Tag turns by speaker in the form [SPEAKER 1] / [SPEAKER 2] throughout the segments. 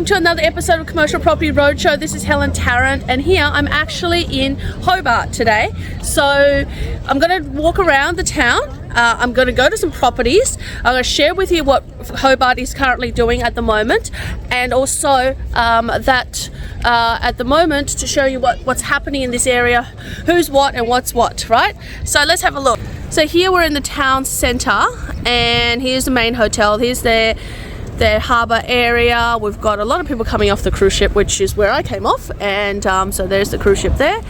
[SPEAKER 1] to another episode of Commercial Property Roadshow. This is Helen Tarrant, and here I'm actually in Hobart today. So I'm going to walk around the town. I'm going to go to some properties. I'm going to share with you what Hobart is currently doing at the moment, and also at the moment to show you what's happening in this area, who's what and what's what, right? So let's have a look. So here we're in the town centre, and here's the main hotel. Here's their harbour area. We've got a lot of people coming off the cruise ship, which is where I came off, and so there's the cruise ship there.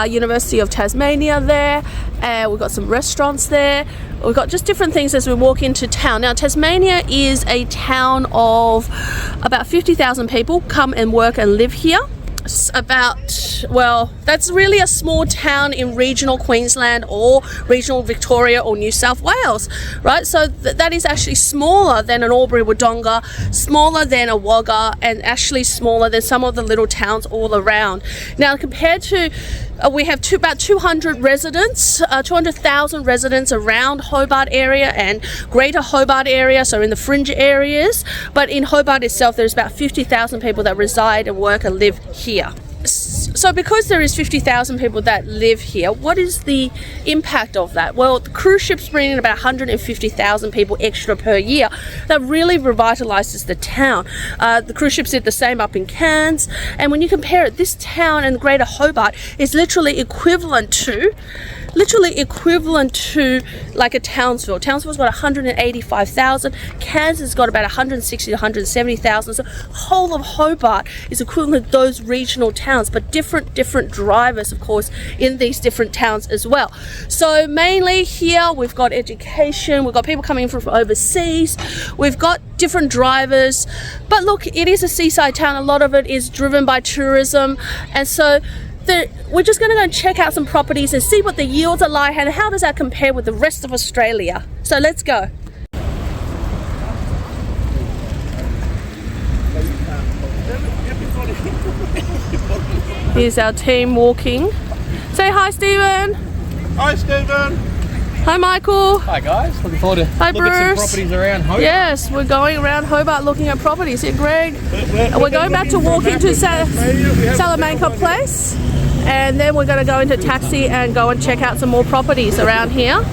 [SPEAKER 1] University of Tasmania there, and we've got some restaurants there. We've got just different things as we walk into town. Now, Tasmania is a town of about 50,000 people come and work and live here. That's really a small town in regional Queensland or regional Victoria or New South Wales, right? So that is actually smaller than an Albury-Wodonga, smaller than a Wagga, and actually smaller than some of the little towns all around. Now, compared to we have about 200,000 residents around Hobart area and Greater Hobart area, so in the fringe areas. But in Hobart itself, there's about 50,000 people that reside and work and live here. So because there is 50,000 people that live here, what is the impact of that? Well, the cruise ships bring in about 150,000 people extra per year. That really revitalises the town. The cruise ships did the same up in Cairns, and when you compare it, this town and Greater Hobart is literally equivalent to like a Townsville. Townsville's got 185,000. Cairns has got about 160 to 170,000. So the whole of Hobart is equivalent to those regional towns, but different drivers, of course, in these different towns as well. So mainly here we've got education, we've got people coming from overseas, we've got different drivers. But look, it is a seaside town. A lot of it is driven by tourism, and so we're just going to go and check out some properties and see what the yields are like and how does that compare with the rest of Australia. So let's go. Here's our team walking. Say hi, Stephen.
[SPEAKER 2] Hi, Stephen.
[SPEAKER 1] Hi, Michael.
[SPEAKER 2] Hi, guys. Looking forward to looking at some properties around Hobart.
[SPEAKER 1] Yes, we're going around Hobart looking at properties. Here, Greg. We're going back to walk into Salamanca Place, and then we're going to go into taxi and go and check out some more properties around here.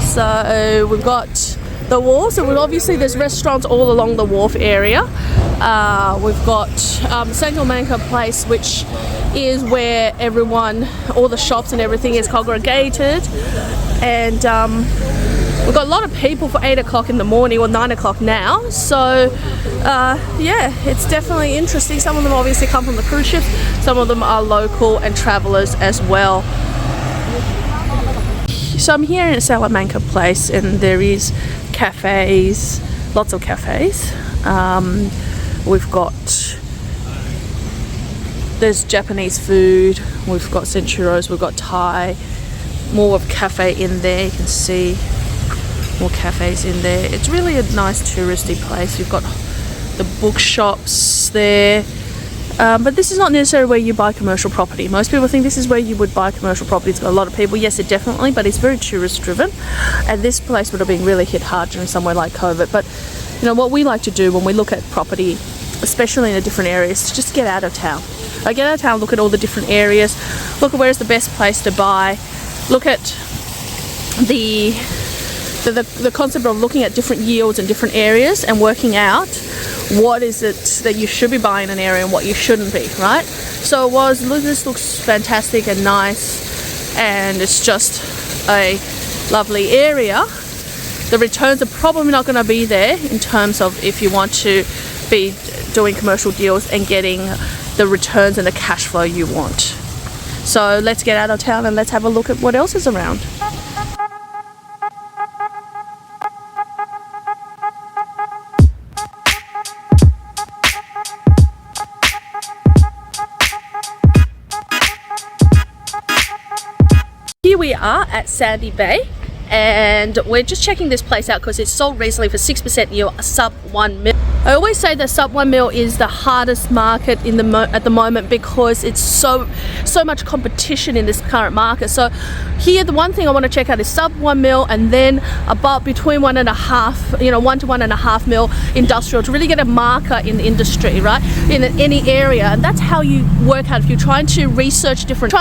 [SPEAKER 1] So we've got the wharf. So obviously there's restaurants all along the wharf area. We've got Salamanca Place, which is where all the shops and everything is congregated. And we've got a lot of people for 8 o'clock in the morning, or 9 o'clock now. So yeah, it's definitely interesting. Some of them obviously come from the cruise ships. Some of them are local and travellers as well. So I'm here in Salamanca Place, and there is cafes, lots of cafes. There's Japanese food, we've got Centuros, we've got Thai, more of cafe in there. You can see more cafes in there. It's really a nice touristy place. You've got the bookshops there, but this is not necessarily where you buy commercial property. Most people think this is where you would buy commercial property. It's got a lot of people. Yes, it definitely, but it's very tourist driven, and this place would have been really hit hard during somewhere like COVID. But you know what we like to do when we look at property, especially in the different areas, is just get out of town. Get out of town, look at all the different areas, look at where's the best place to buy, look at the concept of looking at different yields in different areas and working out what is it that you should be buying in an area and what you shouldn't be, right? So this looks fantastic and nice, and it's just a lovely area. The returns are probably not going to be there in terms of if you want to be doing commercial deals and getting the returns and the cash flow you want. So let's get out of town and let's have a look at what else is around. Here we are at Sandy Bay, and we're just checking this place out because it's sold recently for 6% yield, sub 1 million. I always say that sub 1 mil is the hardest market in at the moment because it's so much competition in this current market. So here the one thing I want to check out is sub 1 mil, and then about between 1.5, 1 to 1.5 mil industrial, to really get a marker in the industry, right, in any area. And that's how you work out if you're trying to research different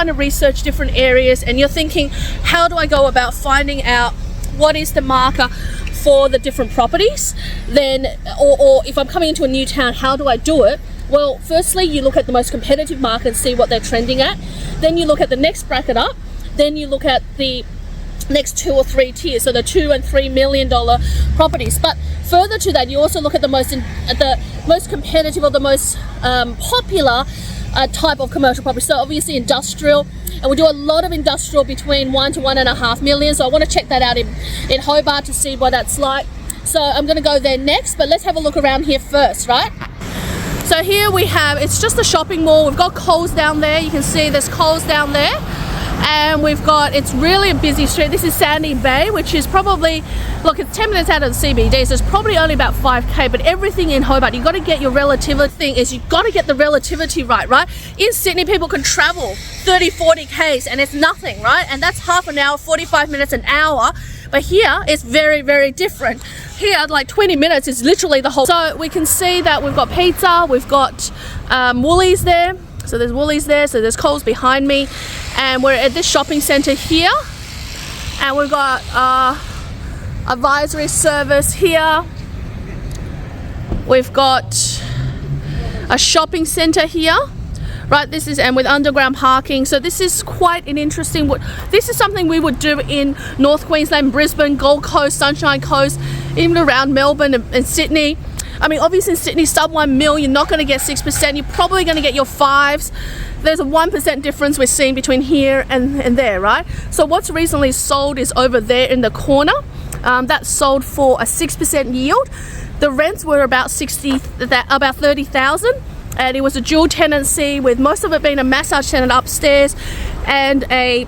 [SPEAKER 1] areas and you're thinking, how do I go about finding out what is the marker for the different properties, then or if I'm coming into a new town, how do I do it? Well, firstly, you look at the most competitive market and see what they're trending at. Then you look at the next bracket up. Then you look at the next 2 or 3 tiers, so the $2 and $3 million properties. But further to that, you also look at the most competitive or the most popular type of commercial property. So obviously industrial, and we do a lot of industrial between 1 to 1.5 million. So I want to check that out in Hobart to see what that's like. So I'm going to go there next, but let's have a look around here first, right? So here we have, it's just a shopping mall. We've got Coles down there. You can see there's Coles down there. And we've got, it's really a busy street. This is Sandy Bay, which is probably, look, it's 10 minutes out of the CBD, so it's probably only about 5k, but everything in Hobart, you've got to get your relativity thing is you've got to get the relativity right? In Sydney, people can travel 30, 40 k's and it's nothing, right? And that's half an hour, 45 minutes, an hour. But here, it's very, very different. Here, like 20 minutes is literally the whole. So we can see that we've got pizza, we've got Woolies there. So there's Woolies there, so there's Coles behind me. And we're at this shopping centre here. And we've got advisory service here. We've got a shopping centre here. Right, this is, and with underground parking. So this is quite an interesting, this is something we would do in North Queensland, Brisbane, Gold Coast, Sunshine Coast, even around Melbourne and Sydney. I mean, obviously in Sydney, sub 1 mil, you're not going to get 6%. You're probably going to get your 5s. There's a 1% difference we're seeing between here and there, right? So what's recently sold is over there in the corner. That's sold for a 6% yield. The rents were about 30,000, and it was a dual tenancy with most of it being a massage tenant upstairs and a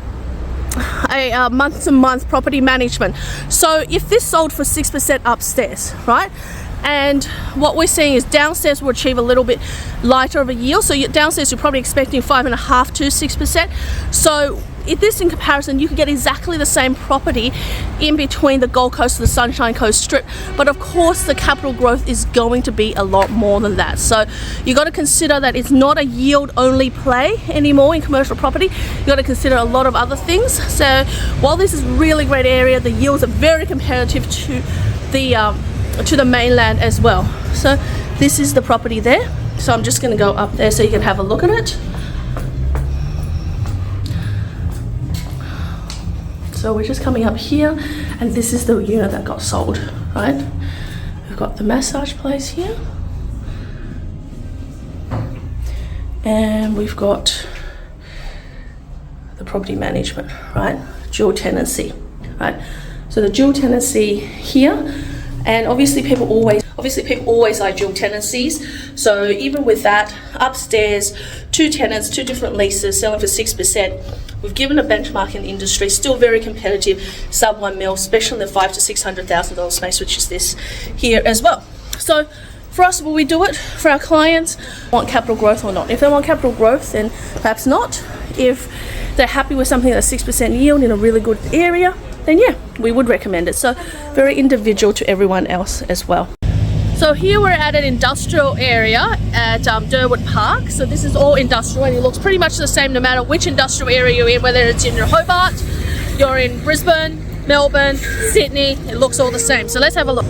[SPEAKER 1] month-to-month property management. So if this sold for 6% upstairs, right? And what we're seeing is downstairs will achieve a little bit lighter of a yield. So downstairs you're probably expecting 5.5 to 6%. So if this in comparison, you can get exactly the same property in between the Gold Coast and the Sunshine Coast Strip. But of course the capital growth is going to be a lot more than that. So you got to consider that it's not a yield only play anymore in commercial property. You got to consider a lot of other things. So while this is a really great area, the yields are very competitive to the mainland as well. So this is the property there. So I'm just going to go up there so you can have a look at it. So we're just coming up here, and this is the unit that got sold, right? We've got the massage place here, and we've got the property management, right? Dual tenancy, right? So the dual tenancy here. And obviously people always like dual tenancies. So even with that, upstairs, 2 tenants, 2 different leases, selling for 6%. We've given a benchmark in the industry, still very competitive, sub 1 mil, especially in the $500,000 to $600,000 space, which is this here as well. So for us, will we do it for our clients? Want capital growth or not? If they want capital growth, then perhaps not. If they're happy with something that's 6% yield in a really good area, then yeah, we would recommend it. So very individual to everyone else as well. So here we're at an industrial area at Durwood Park. So this is all industrial, and it looks pretty much the same no matter which industrial area you're in, whether it's in your Hobart, you're in Brisbane, Melbourne, Sydney, it looks all the same. So let's have a look.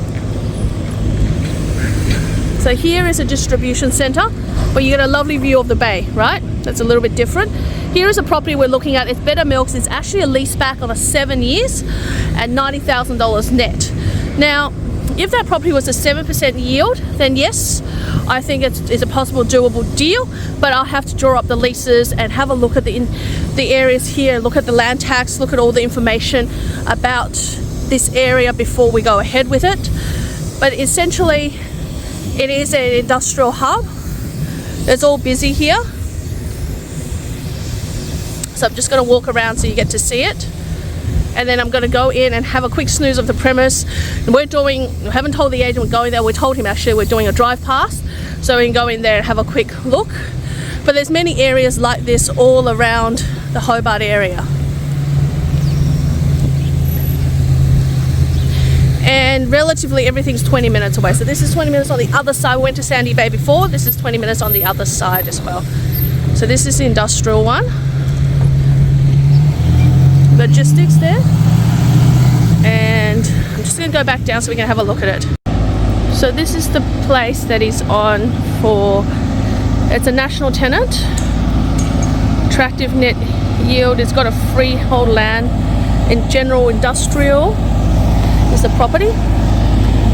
[SPEAKER 1] So here is a distribution centre where you get a lovely view of the bay, right? That's a little bit different. Here is a property we're looking at. It's Better Milks. It's actually a lease back on a 7 years at $90,000 net. Now, if that property was a 7% yield, then yes, I think it's a possible doable deal, but I'll have to draw up the leases and have a look at the areas here, look at the land tax, look at all the information about this area before we go ahead with it. But essentially, it is an industrial hub. It's all busy here. So I'm just going to walk around so you get to see it. and then I'm going to go in and have a quick snooze of the premise. And we haven't told the agent we're going there. We told him actually we're doing a drive past, so we can go in there and have a quick look. But there's many areas like this all around the Hobart area. And relatively everything's 20 minutes away. So this is 20 minutes on the other side. We went to Sandy Bay before. This is 20 minutes on the other side as well. So this is the industrial one. Logistics there. And I'm just going to go back down so we can have a look at it. So this is the place that is on for, it's a national tenant. Attractive net yield. It's got a freehold land in general industrial. Is the property.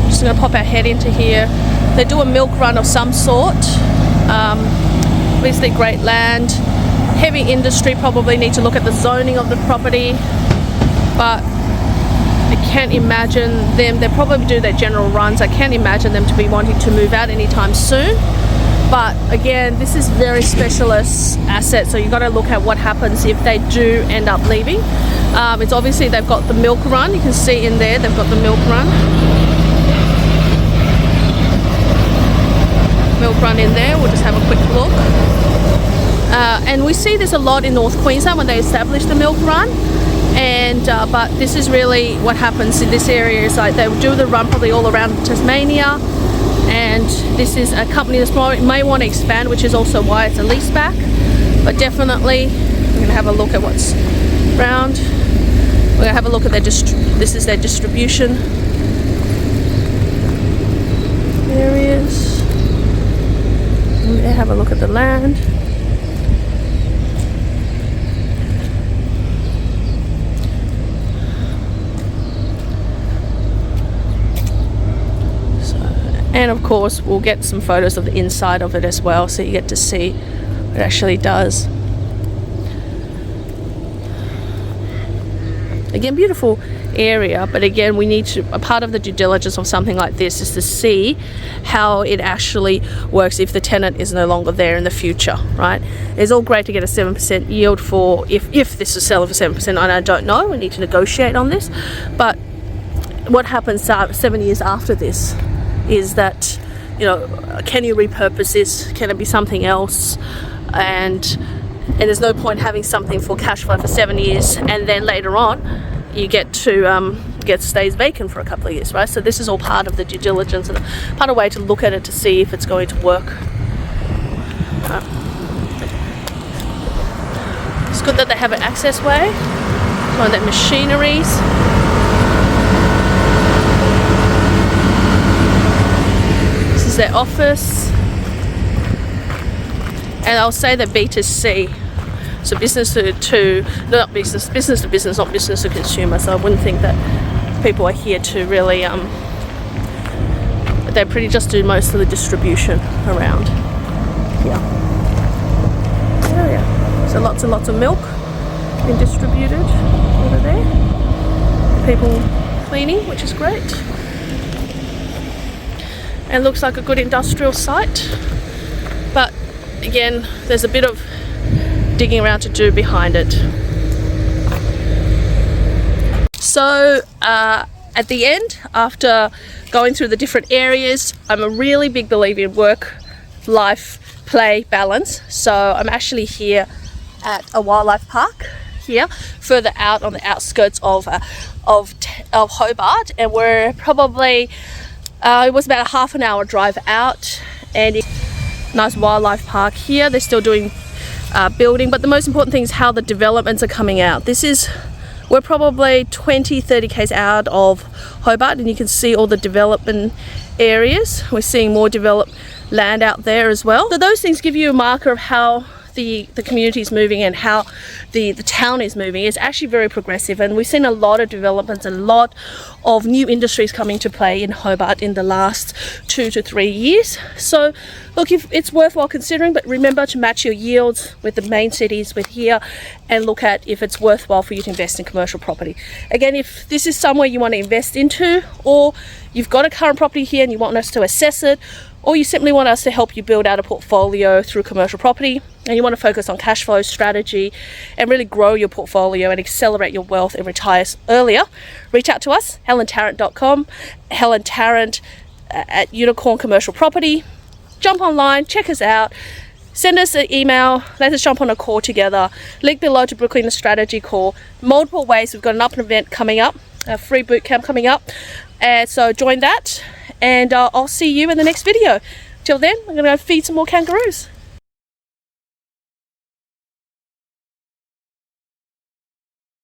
[SPEAKER 1] Just going to pop our head into here. They do a milk run of some sort. Obviously great land, heavy industry. Probably need to look at the zoning of the property, but I can't imagine them. They probably do their general runs. I can't imagine them to be wanting to move out anytime soon. But again, this is very specialist asset, so you've got to look at what happens if they do end up leaving. It's obviously they've got the milk run. You can see in there they've got the milk run. Milk run in there. We'll just have a quick look. And we see this a lot in North Queensland when they establish the milk run. And but this is really what happens in this area. Is like they do the run probably all around Tasmania. And this is a company that may want to expand, which is also why it's a lease back. But definitely, we're going to have a look at what's around. We're going to have a look at their this is their distribution areas. We're going to have a look at the land. And of course we'll get some photos of the inside of it as well, so you get to see what it actually does. Again, beautiful area, but again we need to, a part of the due diligence of something like this is to see how it actually works if the tenant is no longer there in the future, right? It's all great to get a 7% yield for if this is selling for 7%, and I don't know, we need to negotiate on this, but what happens 7 years after this is that, you know, can you repurpose this? Can it be something else? And there's no point having something for cash flow for 7 years and then later on you get to stays vacant for a couple of years, right? So this is all part of the due diligence and part of a way to look at it to see if it's going to work. It's good that they have an access way, one of their machineries. Their office, and I'll say that B2C, so business to not business to business, not business to consumer. So I wouldn't think that people are here to really they pretty just do most of the distribution around here. Area. So lots and lots of milk being distributed over there. People cleaning, which is great. And looks like a good industrial site, but again there's a bit of digging around to do behind it. So at the end, after going through the different areas, I'm a really big believer in work, life, play balance. So I'm actually here at a wildlife park here, further out on the outskirts of Hobart, and we're probably it was about a half an hour drive out, and nice wildlife park here. They're still doing building, but the most important thing is how the developments are coming out. We're probably 20-30 k's out of Hobart, and you can see all the development areas. We're seeing more developed land out there as well. So those things give you a marker of how the community is moving and how the town is moving. It's actually very progressive, and we've seen a lot of developments, a lot of new industries coming to play in Hobart in the last 2 to 3 years. So look, if it's worthwhile considering, but remember to match your yields with the main cities with here, and look at if it's worthwhile for you to invest in commercial property. Again, if this is somewhere you want to invest into, or you've got a current property here and you want us to assess it, or you simply want us to help you build out a portfolio through commercial property, and you want to focus on cash flow strategy and really grow your portfolio and accelerate your wealth and retire earlier, reach out to us, helentarrant.com, Helen Tarrant at Unicorn Commercial Property. Jump online, check us out, send us an email, let us jump on a call together. Link below to book in a strategy call. Multiple ways. We've got an up event coming up, a free boot camp coming up, and so join that, and I'll see you in the next video. Till then, I'm going to go feed some more kangaroos.